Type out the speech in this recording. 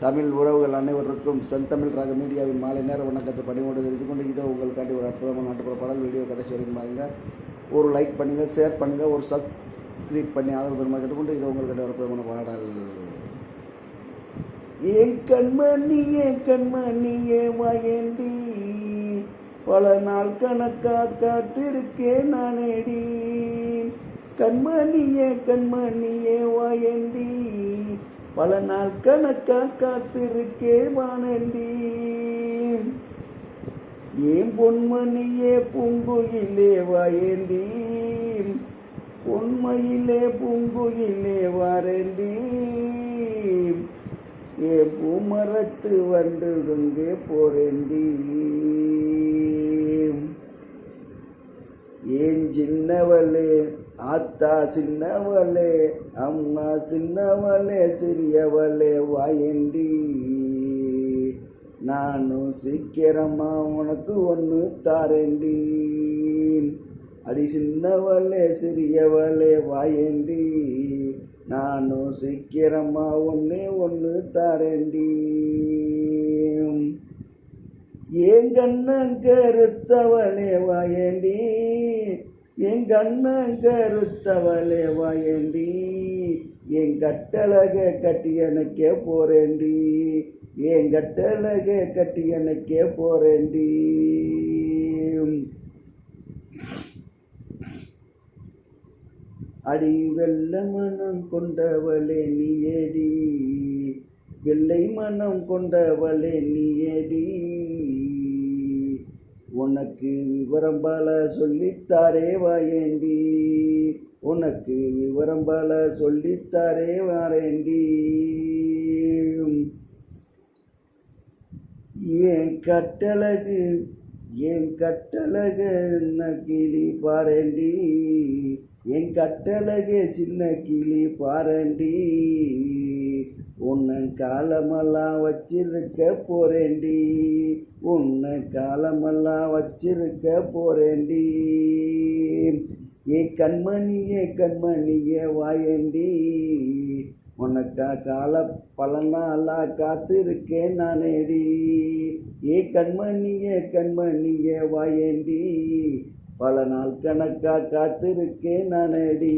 தமிழ் உறவுகள் அனைவருக்கும் செந்தமிழ் ராக மீடியாவின் மாலை நேர வணக்கத்தை பணிவோடு தெரிந்து கொண்டு இதோ உங்களுக்காண்டி ஒரு அற்புதமான நாட்டுப்புற பாடல் வீடியோ கடைசி வரைக்கும் பாருங்கள். ஒரு லைக் பண்ணுங்கள், ஷேர் பண்ணுங்கள், ஒரு சப்ஸ்கிரைப் பண்ணி ஆதரவு தருமா கேட்டுக்கொண்டு இதோ உங்களுக்காண்டி ஒரு அற்புதமான பாடல். ஏன் கண்மணியே வாயேண்டி, பல நாள் கணக்கா காத்திருக்கேன் நானேடி. கண்மணியே வாயேண்டி, பல நாள் கணக்கா காத்திருக்கேன் வானேண்டி. ஏன் பொன்மணியே பூங்குயிலே வாயேண்டி, பொன்மையிலே பூங்குயிலே வாரேண்டி. ஏன் பூமரத்து வண்டுடுங்கே போறேண்டி. ஏன் சின்னவளே ஆத்தா சின்னவளே, அம்மா சின்னவளே, சிறியவளே வாயேண்டி. நானும் சீக்கிரமா உனக்கு ஒன்று தாரேண்டி. அடி சின்னவளே சிறியவளே வாயேண்டி, நானும் சீக்கிரமா ஒன்று தாரேண்டி. ஏன் கருத்தவளே வாயேண்டி, என் கருத்தவளே வாயேண்டி. என் கட்டழக கட்டி எனக்கே போறேண்டி, என் கட்டழக கட்டி எனக்கே போறேண்டி. அடி வெள்ள மனம் கொண்டவளே நீயேடி, வெள்ளை மனம் கொண்டவளே நீயேடி. உனக்கு விவரம் பல சொல்லித்தாரே வாயேண்டி, உனக்கு விவரம் பல சொல்லித்தாரே வாரேண்டி. என் கட்டழகு என்ன கிளி பாரேண்டி, என் கட்டழகு சின்ன கிளி பாரேண்டி. உன்னை காலமெல்லாம் வச்சிருக்க போறேண்டி, உன்னை காலமெல்லாம் வச்சிருக்க போறேண்டி. ஏன் கண்மணியே வாயேண்டி, உனக்கா கால பல நாளா காத்திருக்கேன் நானேடி. ஏன் கண்மணியே வாயேண்டி, பல நாள் கணக்கா காத்திருக்கேன் நானேடி.